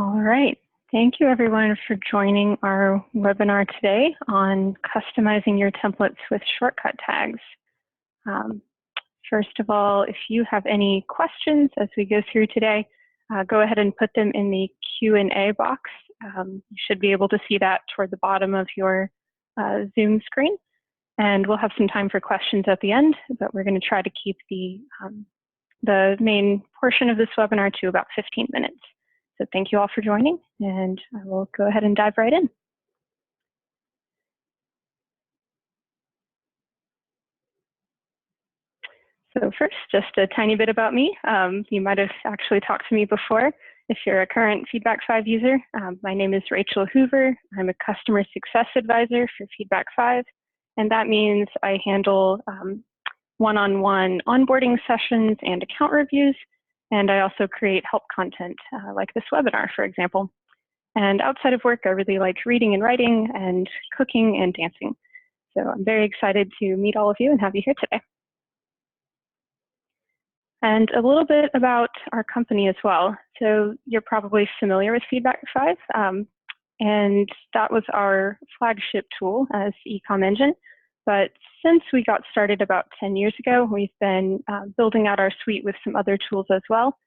All right. Thank you everyone for joining our webinar today on customizing your templates with shortcut tags. First of all, if you have any questions as we go through today, go ahead and put them in the Q&A box. You should be able to see that toward the bottom of your Zoom screen. And we'll have some time for questions at the end, but we're going to try to keep the main portion of this webinar to about 15 minutes. So thank you all for joining, and I will go ahead and dive right in. So first, just a tiny bit about me. You might have actually talked to me before if you're a current FeedbackFive user. My name is Rachel Hoover. I'm a customer success advisor for FeedbackFive, and that means I handle one-on-one onboarding sessions and account reviews, and I also create help content like this webinar, for example. And outside of work, I really like reading and writing and cooking and dancing. So I'm very excited to meet all of you and have you here today. And a little bit about our company as well. So you're probably familiar with FeedbackFive, and that was our flagship tool as eComEngine. But since we got started about 10 years ago, we've been building out our suite with some other tools as well.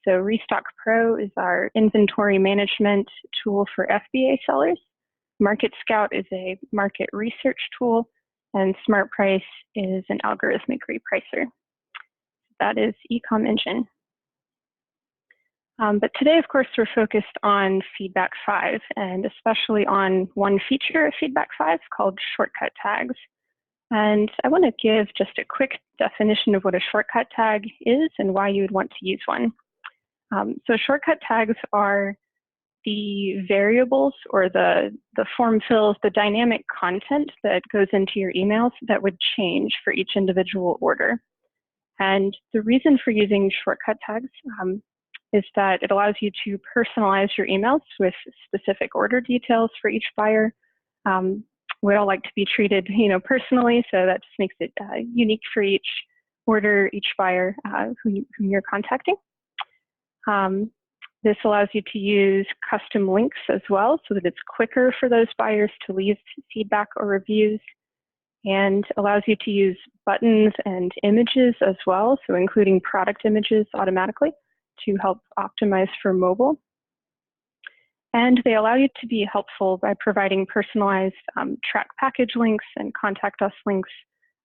So Restock Pro is our inventory management tool for FBA sellers. Market Scout is a market research tool, and Smart Price is an algorithmic repricer. That is eComEngine. But today, of course, we're focused on FeedbackFive, and especially on one feature of FeedbackFive called shortcut tags. And I want to give just a quick definition of what a shortcut tag is and why you would want to use one. So shortcut tags are the variables or the form fills, the dynamic content that goes into your emails that would change for each individual order. And the reason for using shortcut tags is that it allows you to personalize your emails with specific order details for each buyer. We all like to be treated, personally, so that just makes it unique for each order, each buyer whom you're contacting. This allows you to use custom links as well, so that it's quicker for those buyers to leave feedback or reviews, and allows you to use buttons and images as well, so including product images automatically to help optimize for mobile. And they allow you to be helpful by providing personalized track package links and contact us links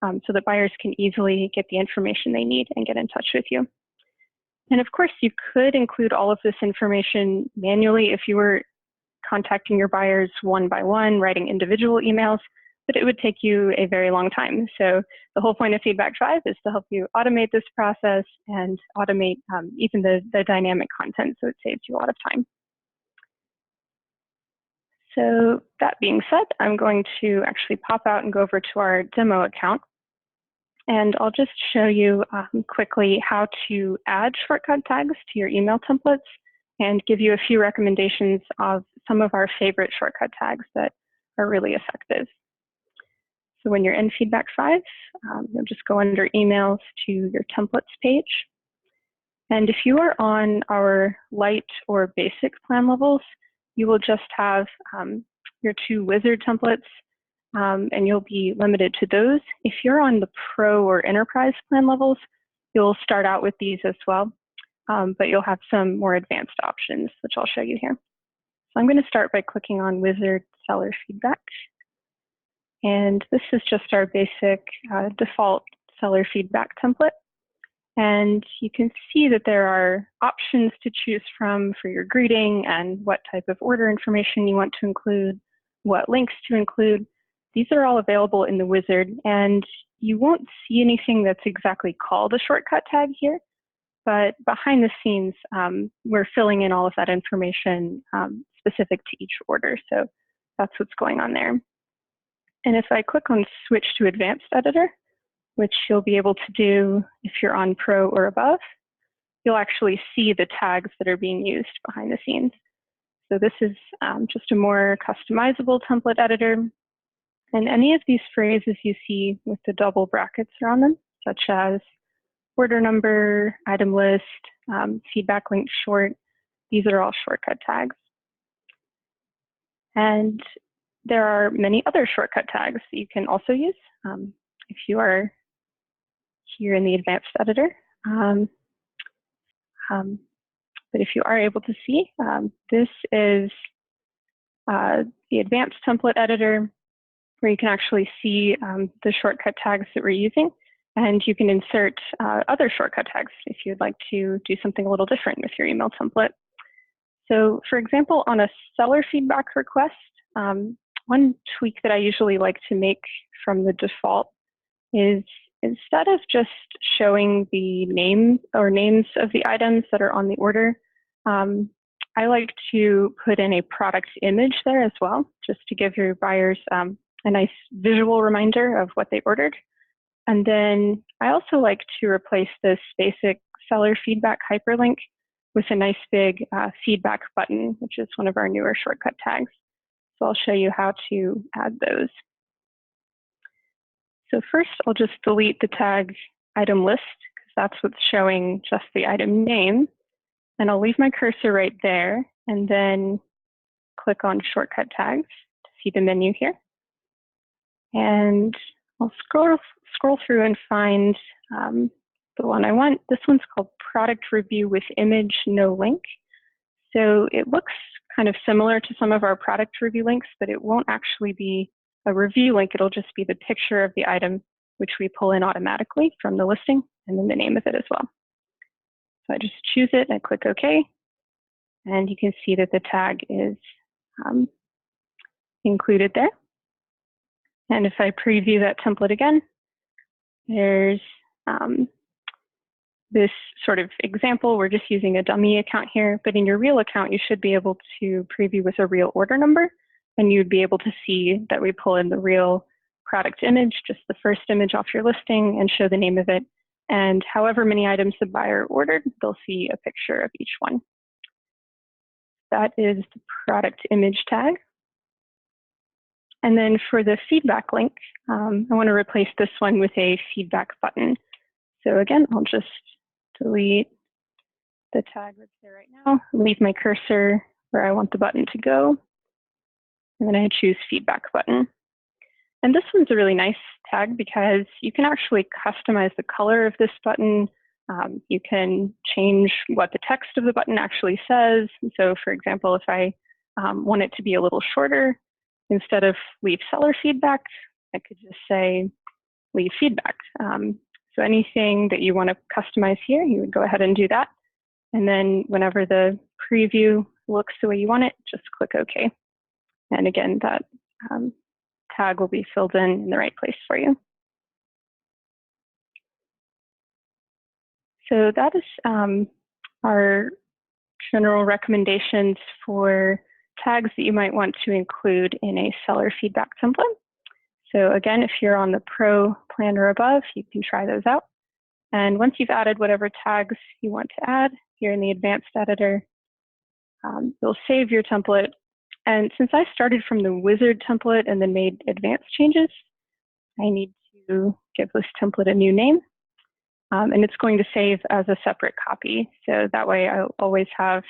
so that buyers can easily get the information they need and get in touch with you. And of course, you could include all of this information manually if you were contacting your buyers one by one, writing individual emails, but it would take you a very long time. So the whole point of FeedbackFive is to help you automate this process and automate even the dynamic content, so it saves you a lot of time. So that being said, I'm going to actually pop out and go over to our demo account. And I'll just show you quickly how to add shortcut tags to your email templates and give you a few recommendations of some of our favorite shortcut tags that are really effective. So when you're in FeedbackFive, you'll just go under emails to your templates page. And if you are on our light or basic plan levels, you will just have your two wizard templates, and you'll be limited to those. If you're on the pro or enterprise plan levels, you'll start out with these as well, but you'll have some more advanced options, which I'll show you here. So I'm going to start by clicking on Wizard Seller Feedback. And this is just our basic default seller feedback template. And you can see that there are options to choose from for your greeting and what type of order information you want to include, what links to include. These are all available in the wizard, and you won't see anything that's exactly called a shortcut tag here, but behind the scenes, we're filling in all of that information specific to each order. So that's what's going on there. And if I click on Switch to Advanced Editor, which you'll be able to do if you're on Pro or above, you'll actually see the tags that are being used behind the scenes. So this is just a more customizable template editor. And any of these phrases you see with the double brackets around them, such as order number, item list, feedback link short, These are all shortcut tags. And there are many other shortcut tags that you can also use if you are here in the advanced editor. But if you are able to see, this is the advanced template editor, where you can actually see the shortcut tags that we're using. And you can insert other shortcut tags if you'd like to do something a little different with your email template. So for example, on a seller feedback request, one tweak that I usually like to make from the default is instead of just showing the name or names of the items that are on the order, I like to put in a product image there as well, just to give your buyers a nice visual reminder of what they ordered. And then I also like to replace this basic seller feedback hyperlink with a nice big feedback button, which is one of our newer shortcut tags. So I'll show you how to add those. So first, I'll just delete the tag item list, because that's what's showing just the item name. And I'll leave my cursor right there, and then click on shortcut tags to see the menu here. And I'll scroll through and find the one I want. This one's called Product Review with Image, No Link. So it looks kind of similar to some of our product review links, but it won't actually be a review link. It'll just be the picture of the item, which we pull in automatically from the listing, and then the name of it as well. So I just choose it, I click OK, and you can see that the tag is included there. And if I preview that template again, there's this sort of example. We're just using a dummy account here, but in your real account, you should be able to preview with a real order number, and you'd be able to see that we pull in the real product image, just the first image off your listing, and show the name of it. And however many items the buyer ordered, they'll see a picture of each one. That is the product image tag. And then for the feedback link, I want to replace this one with a feedback button. So again, I'll just delete the tag that's there right now, leave my cursor where I want the button to go, and then I choose feedback button. And this one's a really nice tag because you can actually customize the color of this button. You can change what the text of the button actually says. So for example, if I want it to be a little shorter, instead of leave seller feedback, I could just say leave feedback. So anything that you want to customize here, you would go ahead and do that. And then whenever the preview looks the way you want it, just click OK. And again, that tag will be filled in the right place for you. So that is our general recommendations for tags that you might want to include in a seller feedback template. So again, if you're on the Pro plan or above, you can try those out. And once you've added whatever tags you want to add here in the advanced editor, you'll save your template. And since I started from the wizard template and then made advanced changes, I need to give this template a new name. And it's going to save as a separate copy. So that way I'll always have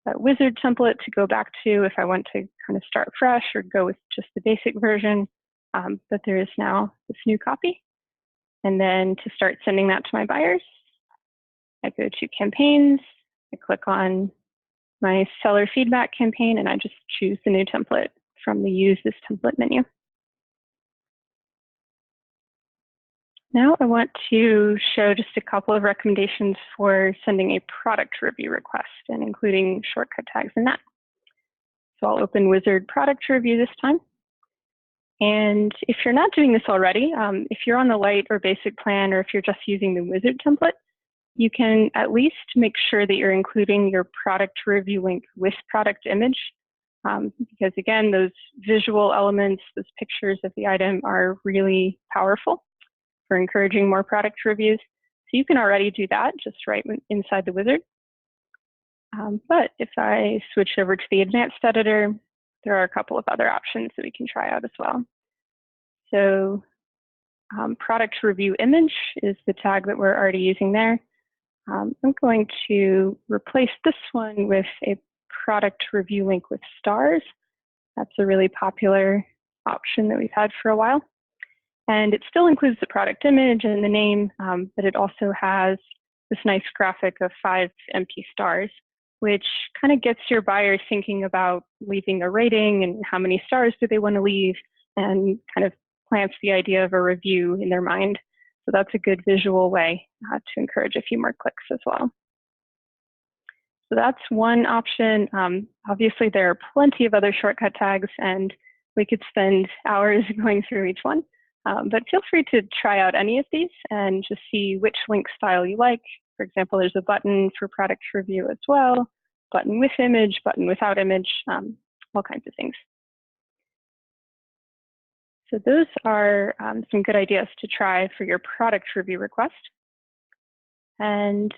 that wizard template to go back to if I want to kind of start fresh or go with just the basic version. But there is now this new copy. And then to start sending that to my buyers, I go to campaigns, I click on my seller feedback campaign, and I just choose the new template from the use this template menu. Now I want to show just a couple of recommendations for sending a product review request and including shortcut tags in that. So I'll open Wizard Product Review this time. And if you're not doing this already, if you're on the light or basic plan, or if you're just using the wizard template, you can at least make sure that you're including your product review link with product image. Because again, those visual elements, those pictures of the item are really powerful for encouraging more product reviews. So you can already do that just right inside the wizard. But if I switch over to the advanced editor, there are a couple of other options that we can try out as well. So product review image is the tag that we're already using there. I'm going to replace this one with a product review link with stars. That's a really popular option that we've had for a while. And it still includes the product image and the name, but it also has this nice graphic of 5 empty stars, which kind of gets your buyers thinking about leaving a rating and how many stars do they want to leave, and kind of plants the idea of a review in their mind. So that's a good visual way to encourage a few more clicks as well. So that's one option. Obviously, there are plenty of other shortcut tags, and we could spend hours going through each one. But feel free to try out any of these and just see which link style you like. For example, there's a button for product review as well, button with image, button without image, all kinds of things. So those are some good ideas to try for your product review request. And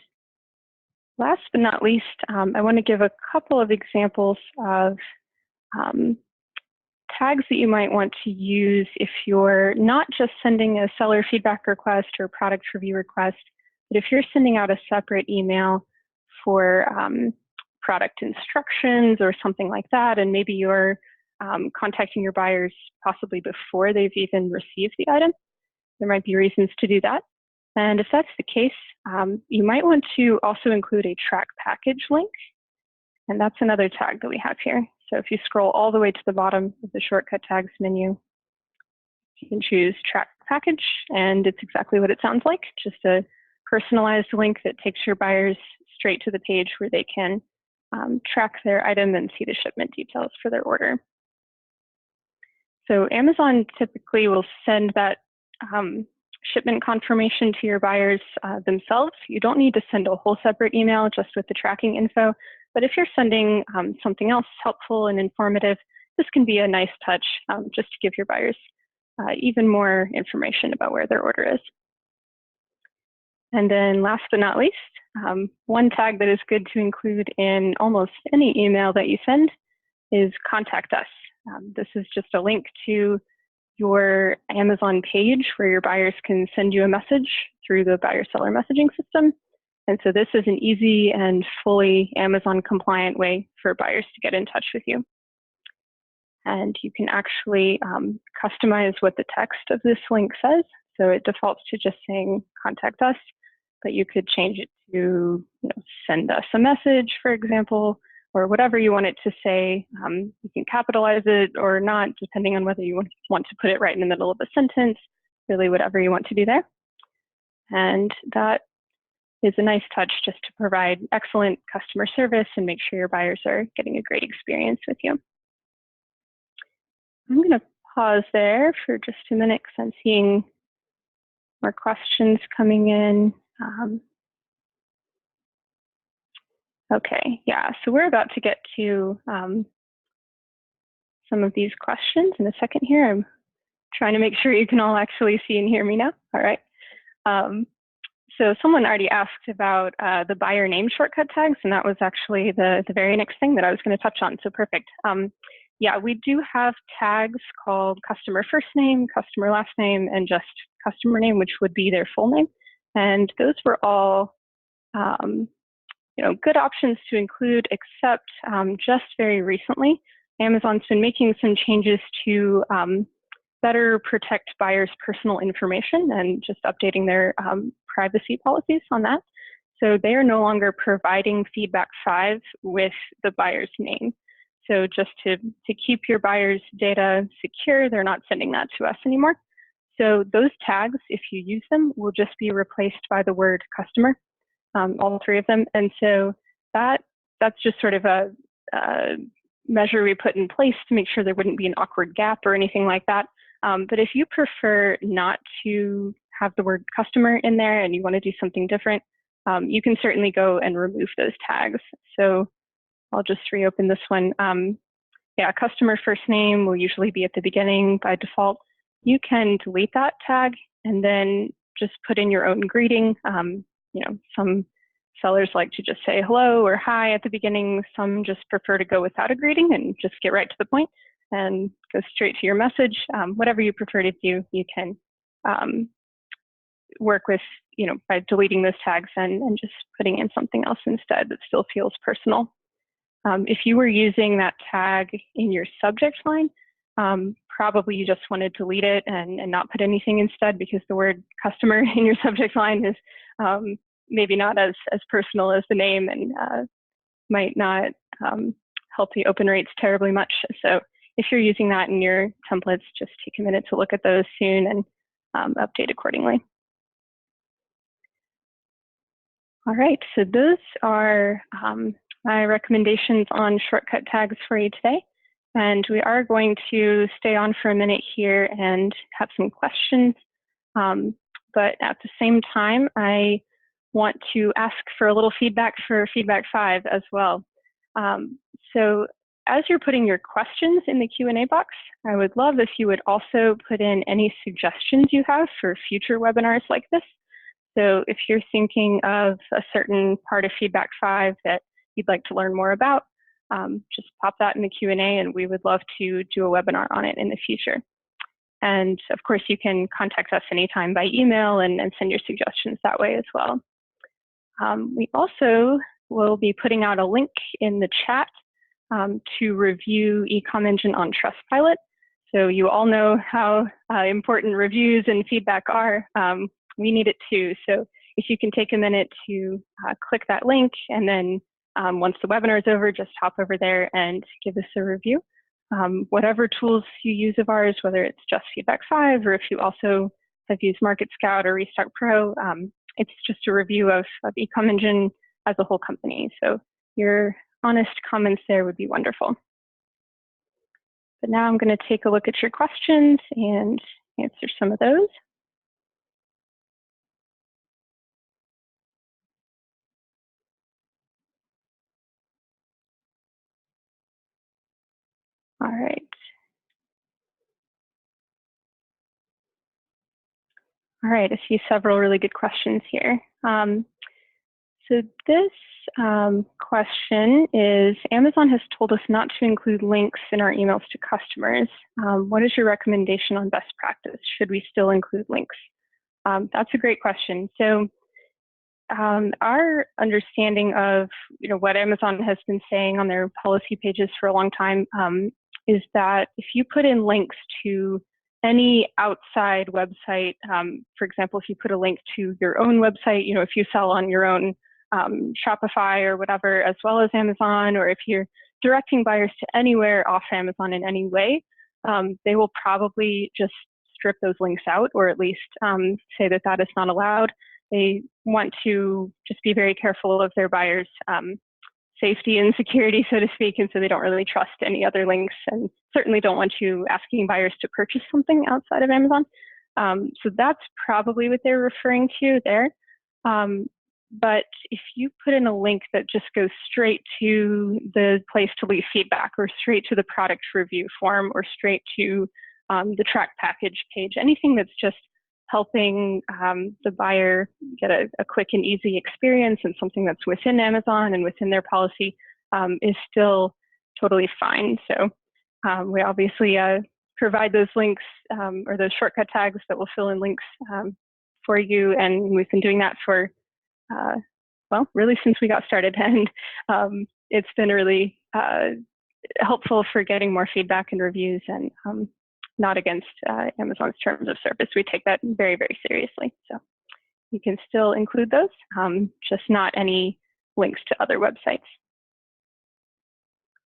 last but not least, I want to give a couple of examples of tags that you might want to use if you're not just sending a seller feedback request or product review request, but if you're sending out a separate email for product instructions or something like that, and maybe you're contacting your buyers possibly before they've even received the item, there might be reasons to do that. And if that's the case, you might want to also include a track package link. And that's another tag that we have here. So if you scroll all the way to the bottom of the shortcut tags menu, you can choose track package, and it's exactly what it sounds like, just a personalized link that takes your buyers straight to the page where they can track their item and see the shipment details for their order. So Amazon typically will send that shipment confirmation to your buyers themselves. You don't need to send a whole separate email just with the tracking info. But if you're sending something else helpful and informative, this can be a nice touch just to give your buyers even more information about where their order is. And then last but not least, one tag that is good to include in almost any email that you send is contact us. This is just a link to your Amazon page where your buyers can send you a message through the buyer-seller messaging system. And so this is an easy and fully Amazon compliant way for buyers to get in touch with you. And you can actually customize what the text of this link says. So it defaults to just saying contact us, but you could change it to send us a message, for example, or whatever you want it to say. You can capitalize it or not, depending on whether you want to put it right in the middle of a sentence, really whatever you want to do there. And that is a nice touch just to provide excellent customer service and make sure your buyers are getting a great experience with you. I'm going to pause there for just a minute because I'm seeing more questions coming in. Okay, yeah, so we're about to get to some of these questions in a second here. I'm trying to make sure you can all actually see and hear me now. All right. So someone already asked about the buyer name shortcut tags, and that was actually the very next thing that I was going to touch on, so perfect. Yeah, we do have tags called customer first name, customer last name, and just customer name, which would be their full name. And those were all good options to include, except just very recently, Amazon's been making some changes to better protect buyers' personal information and just updating their privacy policies on that. So they are no longer providing FeedbackFive with the buyer's name. So just to keep your buyer's data secure, they're not sending that to us anymore. So those tags, if you use them, will just be replaced by the word customer, all 3 of them. And so that's just sort of a measure we put in place to make sure there wouldn't be an awkward gap or anything like that. But if you prefer not to have the word customer in there and you want to do something different, you can certainly go and remove those tags. So I'll just reopen this one. Yeah, customer first name will usually be at the beginning by default. You can delete that tag and then just put in your own greeting. Some sellers like to just say hello or hi at the beginning. Some just prefer to go without a greeting and just get right to the point and go straight to your message. Whatever you prefer to do, you can work with, by deleting those tags and just putting in something else instead that still feels personal. If you were using that tag in your subject line, probably you just want to delete it and not put anything instead, because the word customer in your subject line is maybe not as personal as the name, and might not help the open rates terribly much. So if you're using that in your templates, just take a minute to look at those soon and update accordingly. All right, so those are my recommendations on shortcut tags for you today. And we are going to stay on for a minute here and have some questions. But at the same time, I want to ask for a little feedback for FeedbackFive as well. So as you're putting your questions in the Q&A box, I would love if you would also put in any suggestions you have for future webinars like this. So if you're thinking of a certain part of FeedbackFive that you'd like to learn more about, just pop that in the Q&A, and we would love to do a webinar on it in the future. And of course, you can contact us anytime by email and send your suggestions that way as well. We also will be putting out a link in the chat to review eComEngine on Trustpilot. So you all know how important reviews and feedback are. We need it too. So if you can take a minute to click that link, and then once the webinar is over, just hop over there and give us a review. Whatever tools you use of ours, whether it's just FeedbackFive or if you also have used Market Scout or Restock Pro, it's just a review of eComEngine as a whole company. So your honest comments there would be wonderful. But now I'm going to take a look at your questions and answer some of those. All right. All right, I see several really good questions here. So this question is, Amazon has told us not to include links in our emails to customers. What is your recommendation on best practice? Should we still include links? That's a great question. So our understanding of what Amazon has been saying on their policy pages for a long time is that if you put in links to any outside website, for example, if you put a link to your own website, if you sell on your own Shopify or whatever, as well as Amazon, or if you're directing buyers to anywhere off Amazon in any way, they will probably just strip those links out, or at least say that that is not allowed. They want to just be very careful of their buyers' safety and security, so to speak, and so they don't really trust any other links, and certainly don't want you asking buyers to purchase something outside of Amazon. So that's probably what they're referring to there. But if you put in a link that just goes straight to the place to leave feedback, or straight to the product review form, or straight to the track package page, anything that's just helping the buyer get a quick and easy experience, and something that's within Amazon and within their policy, is still totally fine. So we obviously provide those links or those shortcut tags that will fill in links for you, and we've been doing that for well, really since we got started, and it's been really helpful for getting more feedback and reviews, and not against Amazon's terms of service. We take that very, very seriously. So you can still include those, just not any links to other websites.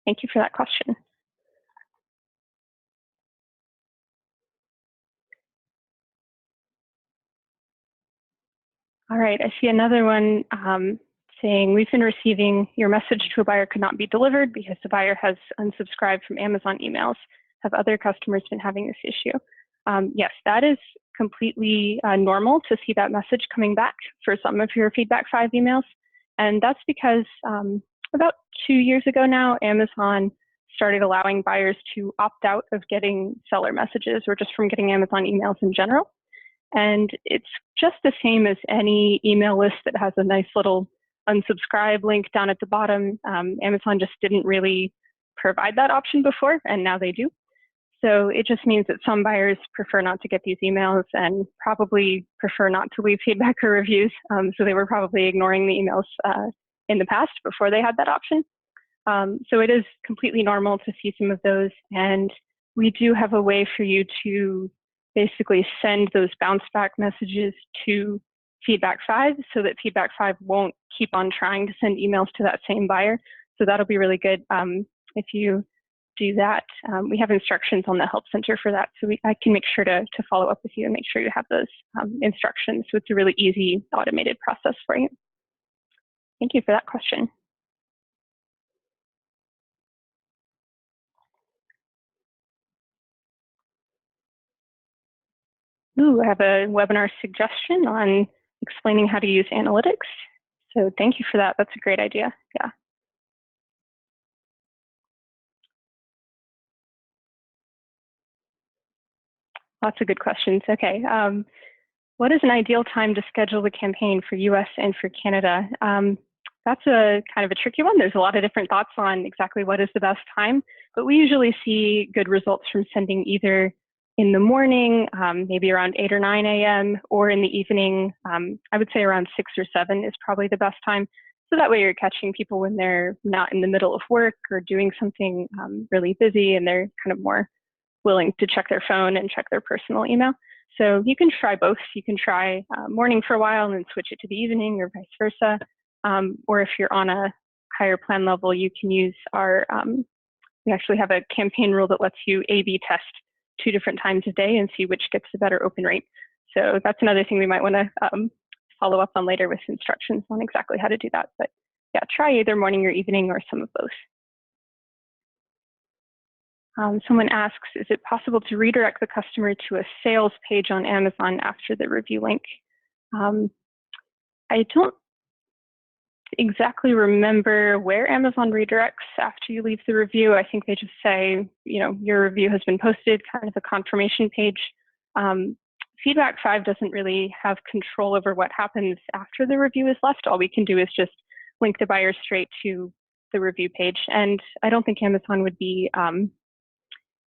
Thank you for that question. All right, I see another one saying, we've been receiving your message to a buyer could not be delivered because the buyer has unsubscribed from Amazon emails. Have other customers been having this issue? Yes, that is completely normal to see that message coming back for some of your FeedbackFive emails. And that's because about 2 years ago now, Amazon started allowing buyers to opt out of getting seller messages, or just from getting Amazon emails in general. And it's just the same as any email list that has a nice little unsubscribe link down at the bottom. Amazon just didn't really provide that option before, and now they do. So it just means that some buyers prefer not to get these emails and probably prefer not to leave feedback or reviews. So they were probably ignoring the emails in the past before they had that option. So it is completely normal to see some of those. And we do have a way for you to basically send those bounce back messages to FeedbackFive so that FeedbackFive won't keep on trying to send emails to that same buyer. So that'll be really good if you do that. We have instructions on the Help Center for that. So I can make sure to follow up with you and make sure you have those instructions. So it's a really easy automated process for you. Thank you for that question. Ooh, I have a webinar suggestion on explaining how to use analytics. So thank you for that. That's a great idea. Yeah. Lots of good questions. Okay. What is an ideal time to schedule the campaign for US and for Canada? That's a kind of a tricky one. There's a lot of different thoughts on exactly what is the best time, but we usually see good results from sending either in the morning, maybe around 8 or 9 a.m., or in the evening. I would say around 6 or 7 is probably the best time. So that way you're catching people when they're not in the middle of work or doing something really busy and they're kind of more willing to check their phone and check their personal email. So you can try both. You can try morning for a while and then switch it to the evening or vice versa. Or if you're on a higher plan level, you can use our, we actually have a campaign rule that lets you A/B test 2 different times a day and see which gets the better open rate. So that's another thing we might want to follow up on later with instructions on exactly how to do that. But yeah, try either morning or evening or some of both. Someone asks, is it possible to redirect the customer to a sales page on Amazon after the review link? I don't exactly remember where Amazon redirects after you leave the review. I think they just say, you know, your review has been posted, kind of a confirmation page. FeedbackFive doesn't really have control over what happens after the review is left. All we can do is just link the buyer straight to the review page. And I don't think Amazon would be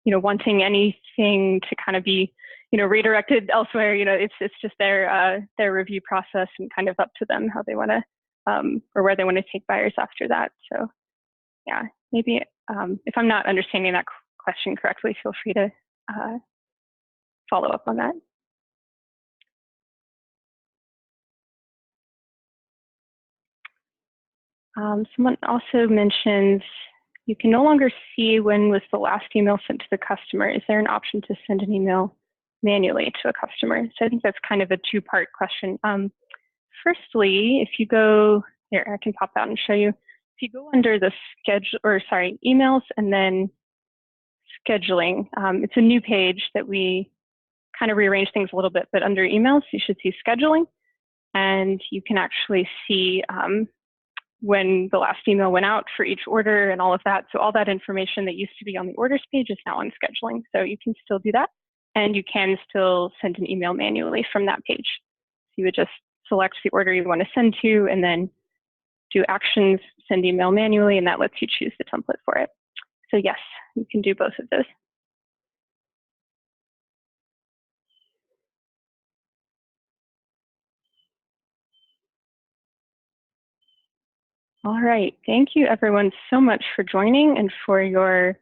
you know, wanting anything to kind of be, you know, redirected elsewhere. You know, it's just their review process and kind of up to them how they want to, or where they want to take buyers after that. So yeah, maybe if I'm not understanding that question correctly, feel free to follow up on that. Someone also mentions you can no longer see when was the last email sent to the customer. Is there an option to send an email manually to a customer? So I think that's kind of a 2-part question. Firstly, if you go here, I can pop out and show you. If you go under the schedule, or sorry, emails and then scheduling, it's a new page that we kind of rearrange things a little bit, but under emails, you should see scheduling, and you can actually see when the last email went out for each order and all of that. So all that information that used to be on the orders page is now on scheduling. So you can still do that, and you can still send an email manually from that page. So you would just select the order you want to send to and then do actions, send email manually, and that lets you choose the template for it. So yes, you can do both of those. All right, thank you everyone so much for joining and for your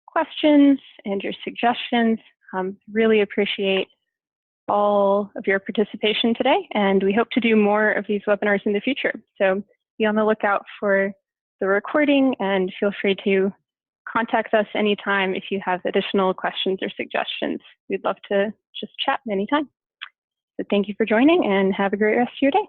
questions and your suggestions. Really appreciate all of your participation today, and we hope to do more of these webinars in the future. So be on the lookout for the recording, and feel free to contact us anytime if you have additional questions or suggestions. We'd love to just chat anytime. So thank you for joining, and have a great rest of your day.